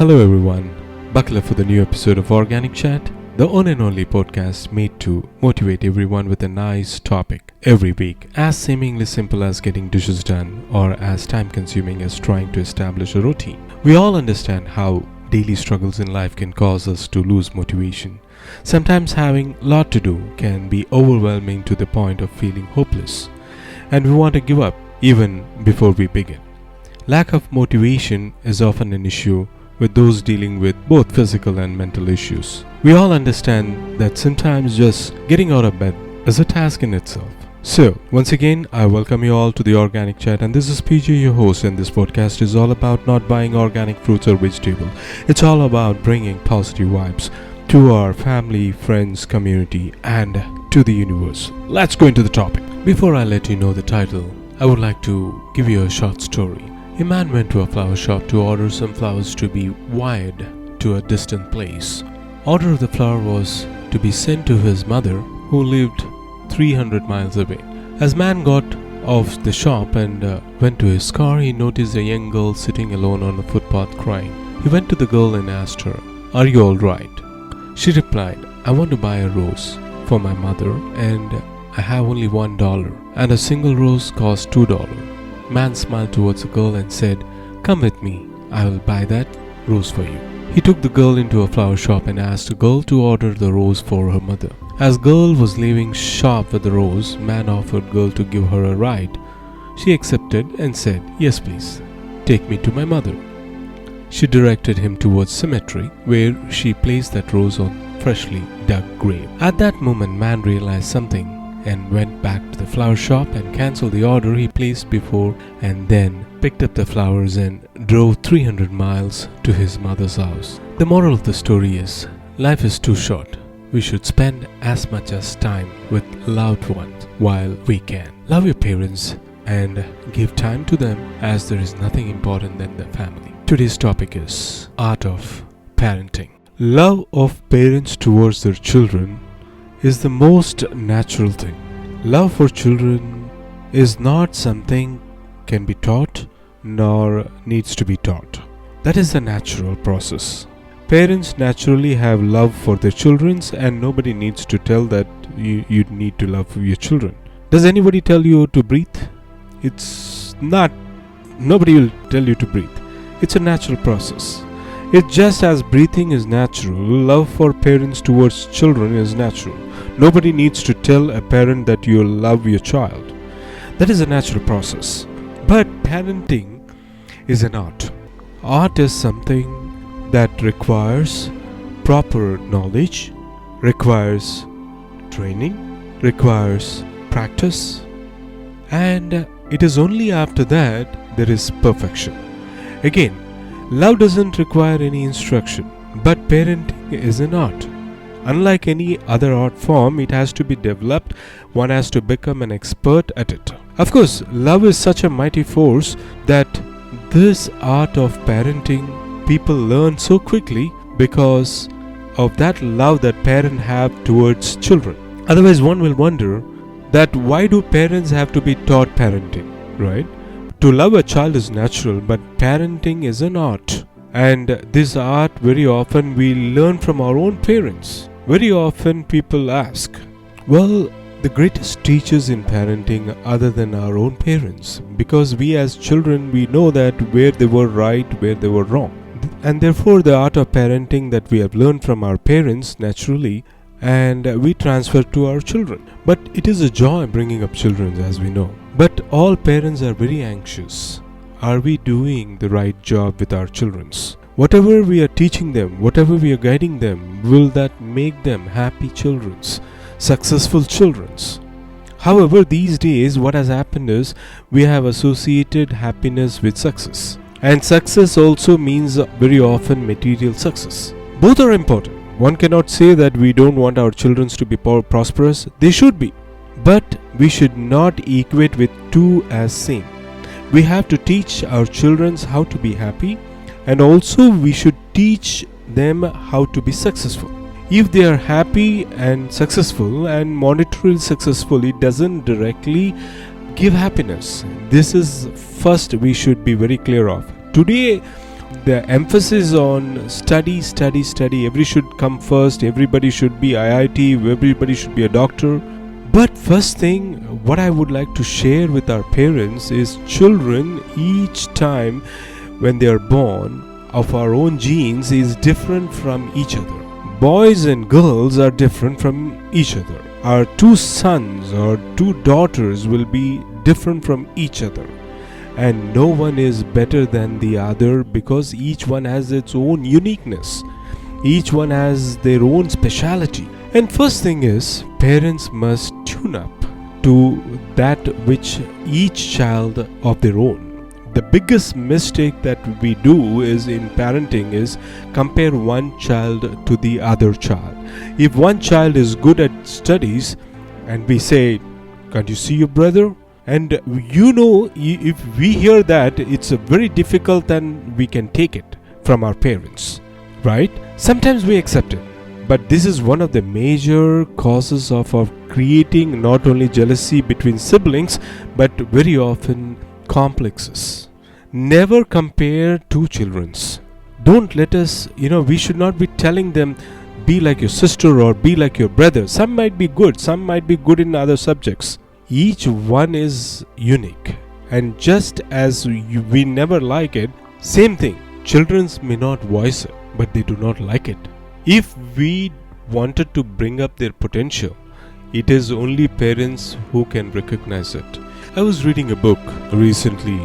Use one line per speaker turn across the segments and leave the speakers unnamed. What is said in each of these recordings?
Hello everyone, buckle up for the new episode of Organic Chat, the one and only podcast made to motivate everyone with a nice topic every week, as seemingly simple as getting dishes done or as time consuming as trying to establish a routine. We all understand how daily struggles in life can cause us to lose motivation. Sometimes having a lot to do can be overwhelming to the point of feeling hopeless, and we want to give up even before we begin. Lack of motivation is often an issue with those dealing with both physical and mental issues. We all understand that sometimes just getting out of bed is a task in itself. So, once again, I welcome you all to the Organic Chat, and this is PJ, your host, and this podcast is all about not buying organic fruits or vegetables. It's all about bringing positive vibes to our family, friends, community, and to the universe. Let's go into the topic. Before I let you know the title, I would like to give you a short story. A man went to a flower shop to order some flowers to be wired to a distant place. Order of the flower was to be sent to his mother, who lived 300 miles away. As man got off the shop and went to his car, he noticed a young girl sitting alone on a footpath crying. He went to the girl and asked her, "Are you all right?" She replied, "I want to buy a rose for my mother and I have only $1 and a single rose costs $2. Man smiled towards the girl and said, "Come with me, I will buy that rose for you." He took the girl into a flower shop and asked the girl to order the rose for her mother. As girl was leaving shop with the rose, man offered girl to give her a ride. She accepted and said, "Yes please, take me to my mother." She directed him towards cemetery, where she placed that rose on freshly dug grave. At that moment, man realized something and went back to the flower shop and cancelled the order he placed before, and then picked up the flowers and drove 300 miles to his mother's house. The moral of the story is, life is too short. We should spend as much as time with loved ones while we can. Love your parents and give time to them, as there is nothing important than the family. Today's topic is art of parenting. Love of parents towards their children is the most natural thing. Love for children is not something can be taught nor needs to be taught. That is the natural process. Parents naturally have love for their children, and nobody needs to tell that you need to love your children. Does anybody tell you to breathe? Nobody will tell you to breathe. It's a natural process. It's just as breathing is natural, love for parents towards children is natural. Nobody needs to tell a parent that you love your child. That is a natural process. But parenting is an art. Art is something that requires proper knowledge, requires training, requires practice, and it is only after that there is perfection. Again, love doesn't require any instruction, but parenting is an art. Unlike any other art form, it has to be developed. One has to become an expert at it. Of course, love is such a mighty force that this art of parenting people learn so quickly because of that love that parents have towards children. Otherwise, one will wonder that why do parents have to be taught parenting, right? To love a child is natural, but parenting is an art. And this art, very often we learn from our own parents. Very often people ask, well, the greatest teachers in parenting other than our own parents, because we as children, we know that where they were right, where they were wrong. And therefore the art of parenting that we have learned from our parents naturally, and we transfer to our children. But it is a joy bringing up children, as we know. But all parents are very anxious. Are we doing the right job with our children? Whatever we are teaching them, whatever we are guiding them, will that make them happy children, successful children? However, these days what has happened is we have associated happiness with success. And success also means very often material success. Both are important. One cannot say that we don't want our children to be prosperous. They should be. But we should not equate with two as same. We have to teach our children how to be happy, and also we should teach them how to be successful. If they are happy and successful and monetarily successful, it doesn't directly give happiness. This is first we should be very clear of. Today the emphasis on study, everybody should come first, everybody should be IIT, everybody should be a doctor. But first thing, what I would like to share with our parents is children each time when they are born of our own genes is different from each other. Boys and girls are different from each other. Our two sons or two daughters will be different from each other. And no one is better than the other because each one has its own uniqueness. Each one has their own speciality. And first thing is, parents must tune up to that which each child of their own. The biggest mistake that we do is in parenting is compare one child to the other child. If one child is good at studies and we say, can't you see your brother? And if we hear that, it's a very difficult and we can take it from our parents, right? Sometimes we accept it. But this is one of the major causes of creating not only jealousy between siblings, but very often complexes. Never compare two children. Don't let us, we should not be telling them, be like your sister or be like your brother. Some might be good in other subjects. Each one is unique. And just as we never like it, same thing. Children may not voice it, but they do not like it. If we wanted to bring up their potential, it is only parents who can recognize it. I was reading a book recently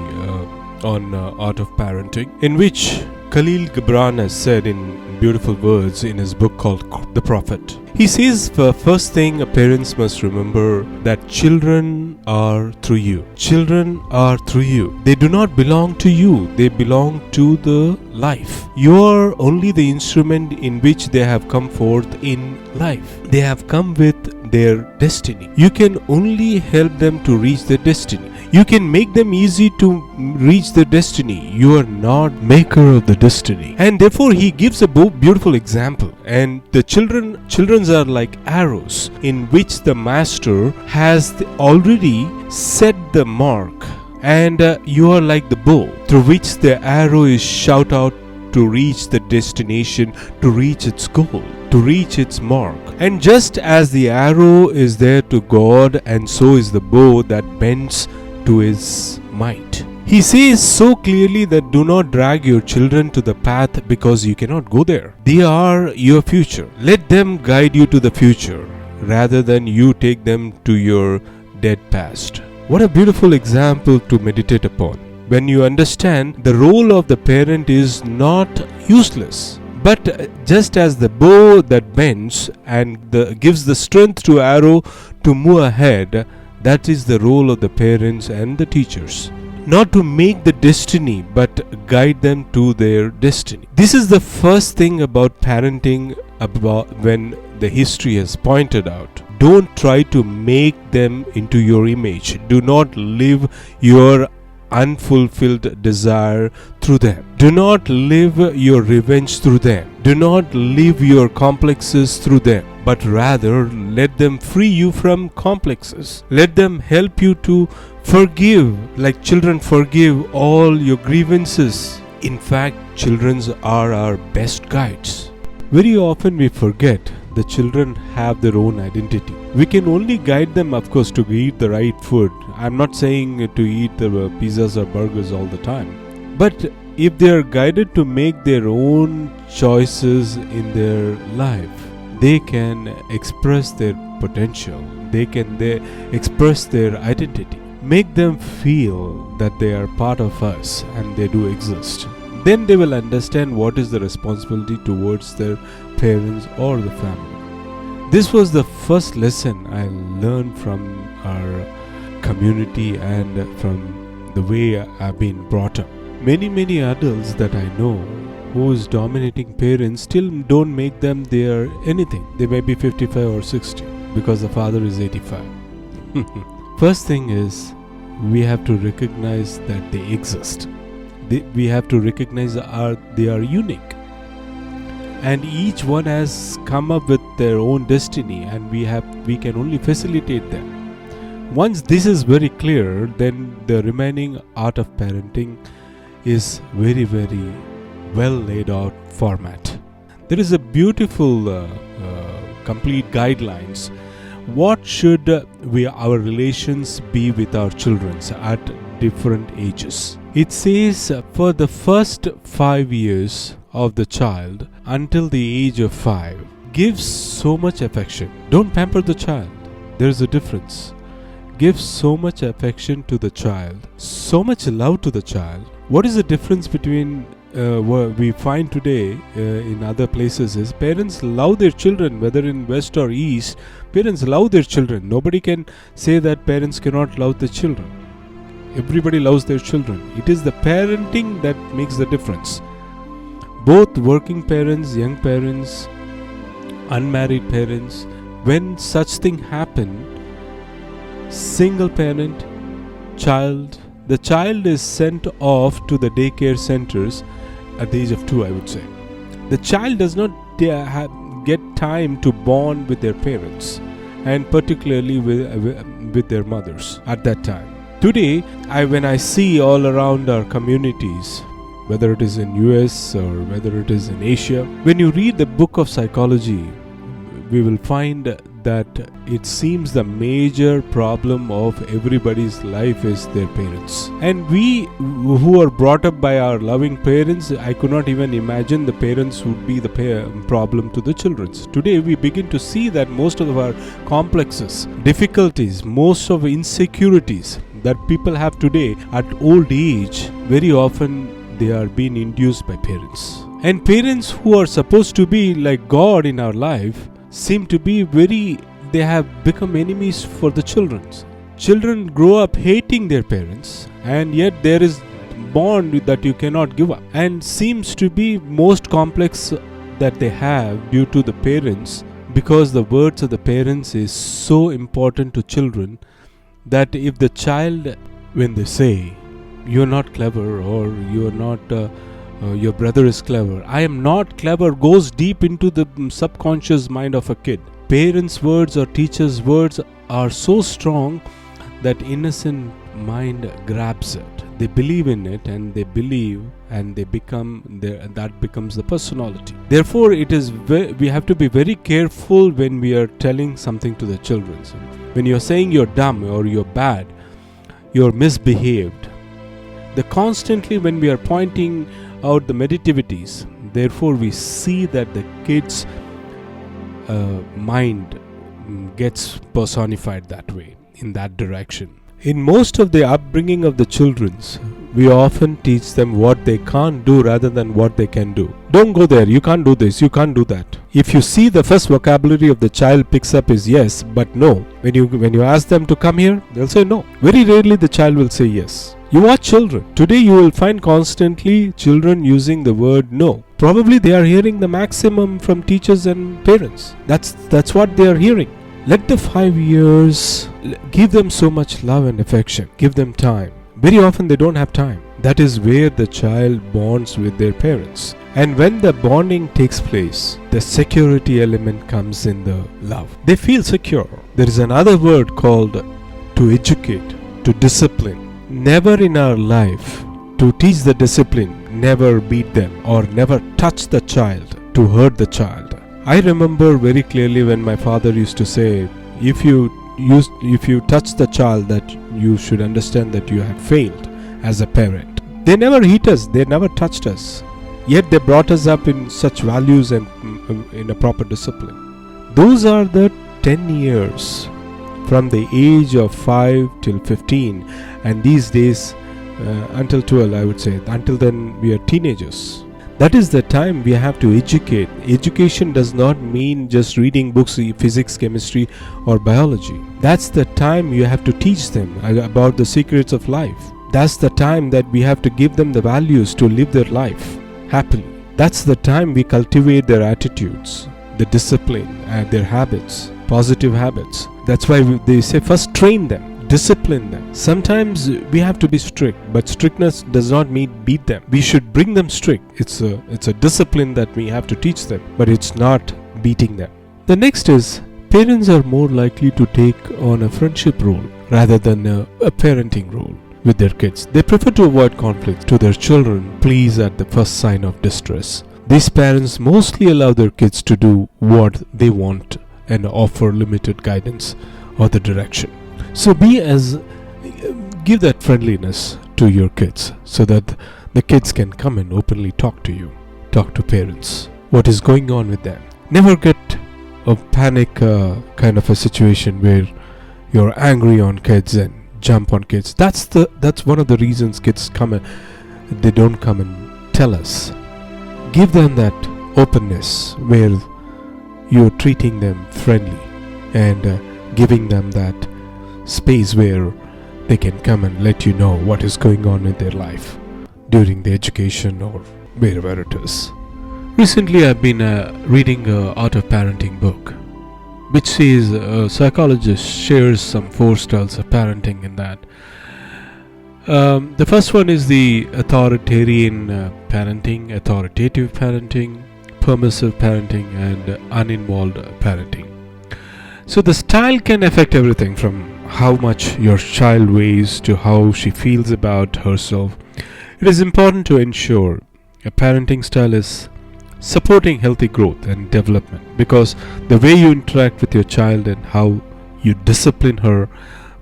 on art of parenting, in which Khalil Gibran has said in beautiful words in his book called The Prophet. He says, first thing, parents must remember that children are through you. Children are through you. They do not belong to you. They belong to the life. You are only the instrument in which they have come forth in life. They have come with their destiny. You can only help them to reach their destiny. You can make them easy to reach their destiny. You are not maker of the destiny. And therefore he gives a beautiful example. And the children are like arrows in which the master has already set the mark. And you are like the bow through which the arrow is shot out to reach the destination, to reach its goal, to reach its mark. And just as the arrow is there to God, and so is the bow that bends to his might. He says so clearly that do not drag your children to the path because you cannot go there. They are your future. Let them guide you to the future rather than you take them to your dead past. What a beautiful example to meditate upon. When you understand the role of the parent is not useless, but just as the bow that bends and gives the strength to arrow to move ahead, that is the role of the parents and the teachers. Not to make the destiny, but guide them to their destiny. This is the first thing about parenting, about when the history has pointed out. Don't try to make them into your image. Do not live your unfulfilled desire through them. Do not live your revenge through them. Do not live your complexes through them, but rather let them free you from complexes. Let them help you to forgive, like children forgive all your grievances. In fact, children are our best guides. Very often we forget the children have their own identity. We can only guide them, of course, to eat the right food. I'm not saying to eat the pizzas or burgers all the time. But if they are guided to make their own choices in their life, they can express their potential. They express their identity. Make them feel that they are part of us and they do exist. Then they will understand what is the responsibility towards their parents or the family. This was the first lesson I learned from our community and from the way I've been brought up. Many adults that I know whose dominating parents still don't make them their anything. They may be 55 or 60 because the father is 85. First thing is, we have to recognize that they exist. We have to recognize they are unique. And each one has come up with their own destiny, and we can only facilitate them. Once this is very clear, then the remaining art of parenting is very well laid out format. There is a beautiful complete guidelines. What should our relations be with our children at different ages? It says for the first 5 years of the child until the age of 5, give so much affection. Don't pamper the child. There is a difference. Give so much affection to the child, so much love to the child. What is the difference between what we find today in other places is parents love their children, whether in west or east. Parents love their children. Nobody can say that parents cannot love their children. Everybody loves their children. It is the parenting that makes the difference. Both working parents, young parents, unmarried parents, when such thing happen, single parent, child, the child is sent off to the daycare centers at the age of 2, I would say. The child does not get time to bond with their parents, and particularly with their mothers at that time. Today, when I see all around our communities, whether it is in US or whether it is in Asia, when you read the book of psychology, we will find that it seems the major problem of everybody's life is their parents. And we who are brought up by our loving parents, I could not even imagine the parents would be the problem to the children. Today we begin to see that most of our complexes, difficulties, most of insecurities that people have today at old age, very often they are being induced by parents. And parents who are supposed to be like God in our life seem to be they have become enemies for the children. Children grow up hating their parents, and yet there is bond that you cannot give up, and seems to be most complex that they have due to the parents, because the words of the parents is so important to children that if the child, when they say you're not clever or you're not your brother is clever, I am not clever, goes deep into the subconscious mind of a kid. Parents' words or teachers' words are so strong that innocent mind grabs it. They believe in it, and they believe, and they become there, and that becomes the personality. Therefore, it is we have to be very careful when we are telling something to the children. When you're saying you're dumb or you're bad, you're misbehaved, constantly when we are pointing out the negativities, therefore we see that the kids' mind gets personified that way, in that direction. In most of the upbringing of the children, we often teach them what they can't do rather than what they can do. Don't go there, you can't do this, you can't do that. If you see the first vocabulary of the child picks up is yes, but no. When you ask them to come here, they'll say no. Very rarely the child will say yes. You watch children. Today you will find constantly children using the word no. Probably they are hearing the maximum from teachers and parents. That's what they are hearing. Let the 5 years, give them so much love and affection. Give them time. Very often they don't have time. That is where the child bonds with their parents. And when the bonding takes place, the security element comes in the love. They feel secure. There is another word called to educate, to discipline. Never in our life to teach the discipline, never beat them or never touch the child to hurt the child. I remember very clearly when my father used to say, if you touch the child, that you should understand that you have failed as a parent. They never hit us, they never touched us, yet they brought us up in such values and in a proper discipline. Those are the 10 years from the age of 5 till 15, and these days until 12, I would say. Until then we are teenagers. That is the time we have to educate. Education does not mean just reading books, physics, chemistry or biology. That's the time you have to teach them about the secrets of life. That's the time that we have to give them the values to live their life happily. That's the time we cultivate their attitudes, the discipline and their habits, positive habits. That's why they say first train them. Discipline them. Sometimes we have to be strict, but strictness does not mean beat them. We should bring them strict. It's a discipline that we have to teach them, but it's not beating them. The next is, parents are more likely to take on a friendship role rather than a parenting role. with their kids. They prefer to avoid conflict to their children, please at the first sign of distress. These parents mostly allow their kids to do what they want and offer limited guidance or the direction. So give that friendliness to your kids so that the kids can come and openly talk to you, talk to parents, what is going on with them. Never get a panic kind of a situation where you're angry on kids and jump on kids. That's one of the reasons kids come and they don't come and tell us. Give them that openness where you're treating them friendly and giving them that space where they can come and let you know what is going on in their life during the education or wherever it is. Recently I've been reading Art of Parenting book, which says a psychologist shares some 4 styles of parenting in that. The first one is the authoritarian parenting, authoritative parenting, permissive parenting, and uninvolved parenting. So the style can affect everything from how much your child weighs to how she feels about herself. It is important to ensure a parenting style is supporting healthy growth and development, because the way you interact with your child and how you discipline her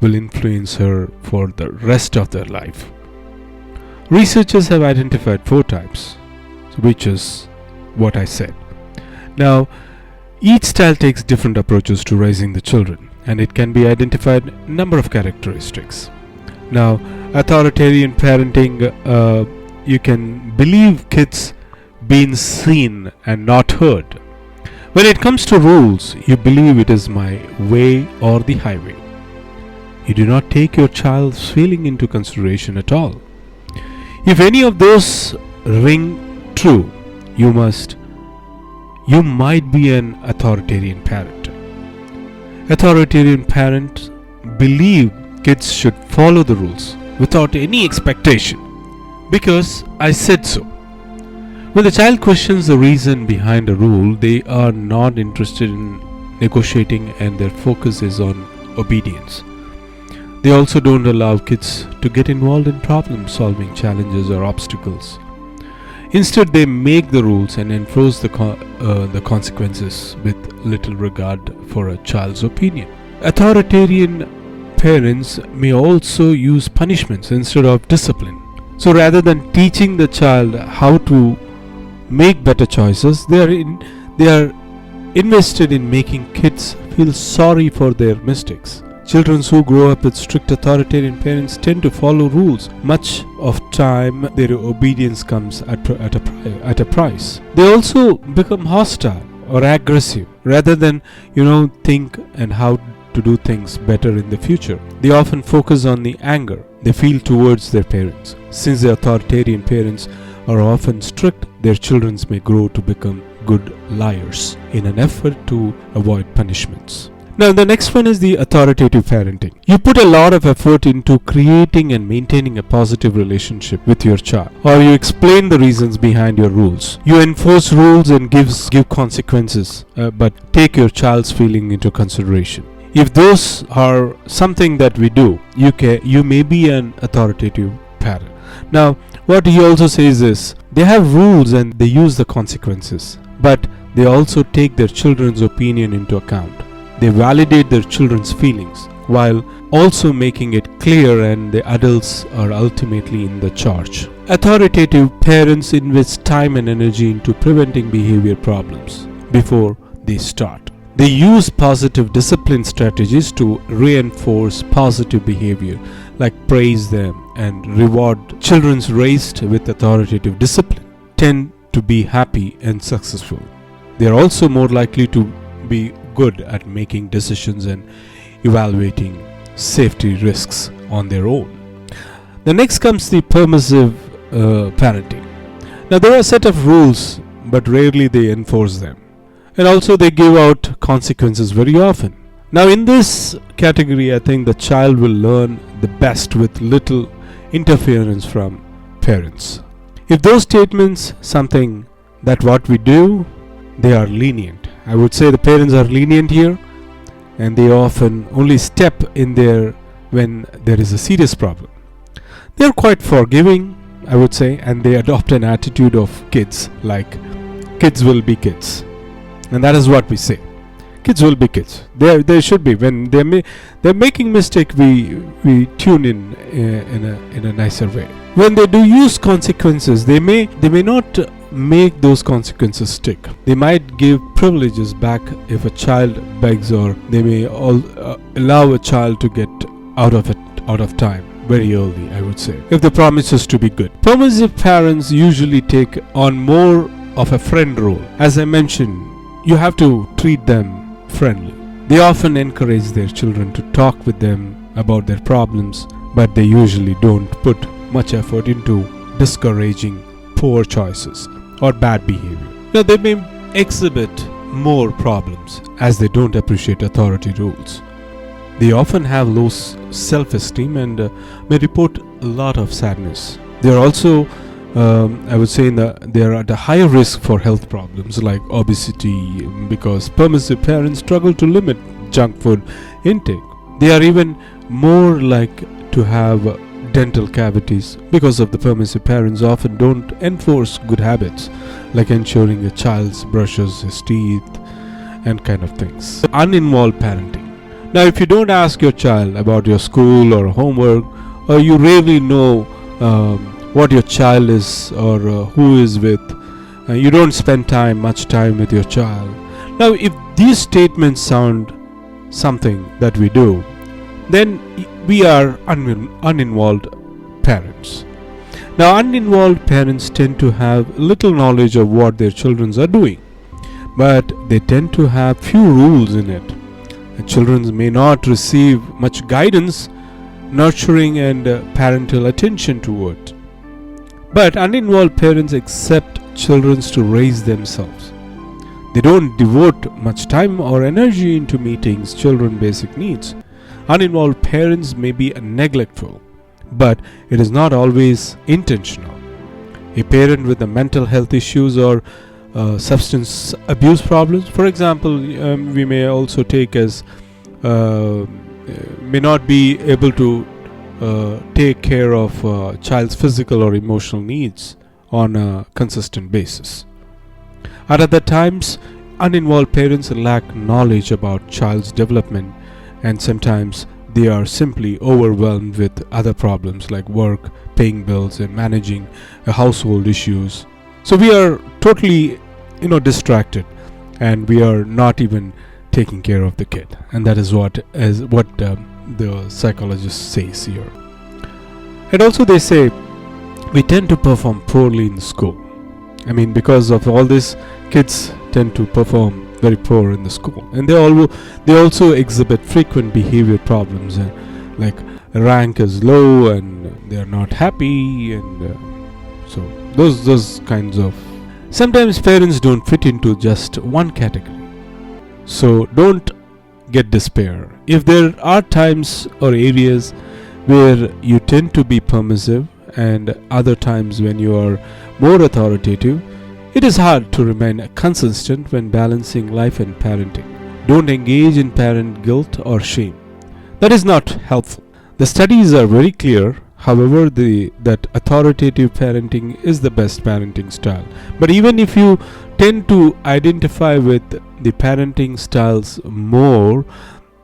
will influence her for the rest of their life. Researchers have identified 4 types, which is what I said. Now, each style takes different approaches to raising the children, and it can be identified a number of characteristics. Now, authoritarian parenting, you can believe kids being seen and not heard. When it comes to rules, you believe it is my way or the highway. You do not take your child's feeling into consideration at all. If any of those ring true, you might be an authoritarian parent. Authoritarian parents believe kids should follow the rules without any expectation, because I said so. When the child questions the reason behind a rule, they are not interested in negotiating and their focus is on obedience. They also don't allow kids to get involved in problem-solving challenges or obstacles. Instead, they make the rules and enforce the consequences with little regard for a child's opinion. Authoritarian parents may also use punishments instead of discipline. So rather than teaching the child how to make better choices, they are invested in making kids feel sorry for their mistakes. Children who grow up with strict authoritarian parents tend to follow rules. Much of time, their obedience comes at a price. They also become hostile or aggressive rather than, think and how to do things better in the future. They often focus on the anger they feel towards their parents. Since the authoritarian parents are often strict, their children may grow to become good liars in an effort to avoid punishments. Now, the next one is the authoritative parenting. You put a lot of effort into creating and maintaining a positive relationship with your child, or you explain the reasons behind your rules. You enforce rules and give consequences, but take your child's feeling into consideration. If those are something that we do, you may be an authoritative parent. Now, what he also says is, they have rules and they use the consequences, but they also take their children's opinion into account. They validate their children's feelings while also making it clear, and the adults are ultimately in the charge. Authoritative parents invest time and energy into preventing behavior problems before they start. They use positive discipline strategies to reinforce positive behavior, like praise them and reward. Children raised with authoritative discipline tend to be happy and successful. They are also more likely to be good at making decisions and evaluating safety risks on their own. The next comes the permissive parenting. Now, there are a set of rules, but rarely they enforce them. And also they give out consequences very often. Now, in this category, I think the child will learn the best with little interference from parents. If those statements something that what we do, they are lenient. I would say the parents are lenient here, and they often only step in there when there is a serious problem. They're quite forgiving, I would say, and they adopt an attitude of kids, like kids will be kids. And that is what we say. Kids will be kids. They should be. When they're making mistake, we tune in a nicer way. When they do use consequences, they may not make those consequences stick. They might give privileges back if a child begs, or they may allow a child to get out of time very early, I would say, if the promise is to be good. Permissive parents usually take on more of a friend role. As I mentioned, you have to treat them friendly. They often encourage their children to talk with them about their problems, but they usually don't put much effort into discouraging poor choices or bad behavior. Now, they may exhibit more problems as they don't appreciate authority rules. They often have low self-esteem and may report a lot of sadness. They are also, I would say, they are at a higher risk for health problems like obesity, because permissive parents struggle to limit junk food intake. They are even more like to have dental cavities because of the permissive parents often don't enforce good habits like ensuring a child brushes his teeth and kind of things. Uninvolved parenting. Now, if you don't ask your child about your school or homework, or you rarely know what your child is or who is with, you don't spend much time with your child. Now, if these statements sound something that we do, then we are uninvolved parents. Now, uninvolved parents tend to have little knowledge of what their children are doing, but they tend to have few rules in it. And children may not receive much guidance, nurturing and parental attention to it. But uninvolved parents accept children to raise themselves. They don't devote much time or energy into meeting children's basic needs. Uninvolved parents may be neglectful, but it is not always intentional. A parent with mental health issues or substance abuse problems, for example, we may also take as may not be able to take care of child's physical or emotional needs on a consistent basis. At other times, uninvolved parents lack knowledge about child's development, and sometimes they are simply overwhelmed with other problems like work, paying bills, and managing household issues. So we are totally, distracted, and we are not even taking care of the kid, and that is what the psychologist says here. And also they say we tend to perform poorly in school. I mean, because of all this, kids tend to perform very poor in the school, and they also exhibit frequent behavior problems, like rank is low and they are not happy, and so those kinds of. Sometimes parents don't fit into just one category, so don't get despair. If there are times or areas where you tend to be permissive and other times when you are more authoritative, it is hard to remain consistent when balancing life and parenting. Don't engage in parent guilt or shame. That is not helpful. The studies are very clear, however, that authoritative parenting is the best parenting style. But even if you tend to identify with the parenting styles more,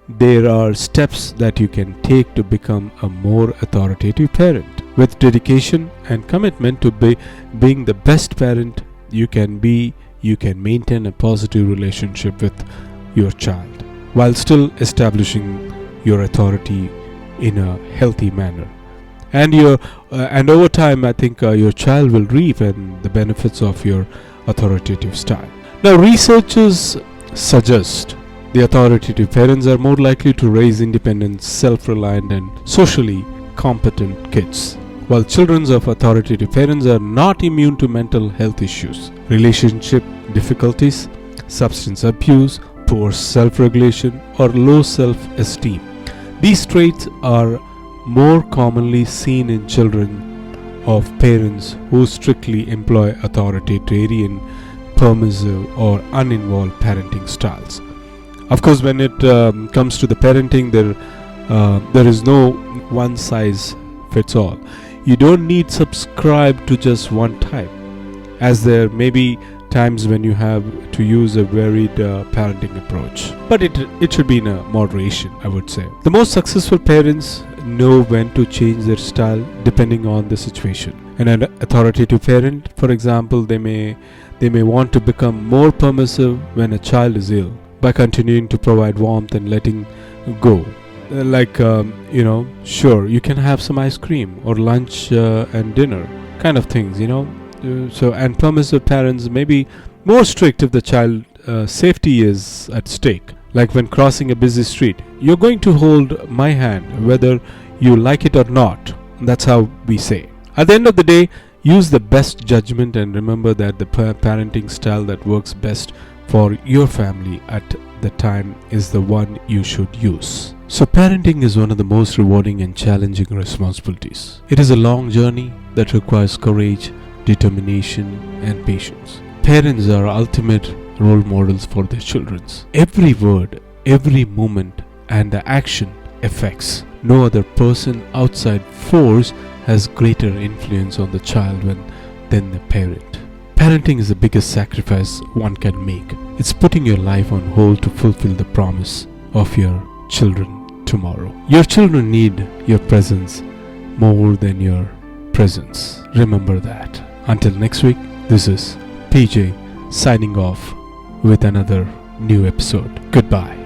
there are steps that you can take to become a more authoritative parent. With dedication and commitment to being the best parent you can be, you can maintain a positive relationship with your child while still establishing your authority in a healthy manner. And over time, I think your child will reap the benefits of your authoritative style. Now, researchers suggest the authoritative parents are more likely to raise independent, self-reliant, and socially competent kids, while children of authoritative parents are not immune to mental health issues, relationship difficulties, substance abuse, poor self-regulation, or low self-esteem. These traits are more commonly seen in children of parents who strictly employ authoritarian, permissive, or uninvolved parenting styles. Of course, when it comes to the parenting, there is no one size fits all. You don't need subscribe to just one type, as there may be times when you have to use a varied parenting approach. But it should be in a moderation, I would say. The most successful parents know when to change their style depending on the situation. An authoritative parent, for example, they may want to become more permissive when a child is ill by continuing to provide warmth and letting go. Sure, you can have some ice cream or lunch and dinner kind of things, and permissive parents may be more strict if the child safety is at stake. Like when crossing a busy street, you're going to hold my hand whether you like it or not. That's how we say. At the end of the day, use the best judgment and remember that the parenting style that works best for your family at the time is the one you should use. So parenting is one of the most rewarding and challenging responsibilities. It is a long journey that requires courage, determination, and patience. Parents are ultimate role models for their children. Every word, every moment, and the action affects. No other person outside force has greater influence on the child than the parent. Parenting is the biggest sacrifice one can make. It's putting your life on hold to fulfill the promise of your children tomorrow. Your children need your presence more than your presence. Remember that. Until next week, this is PJ signing off with another new episode. Goodbye.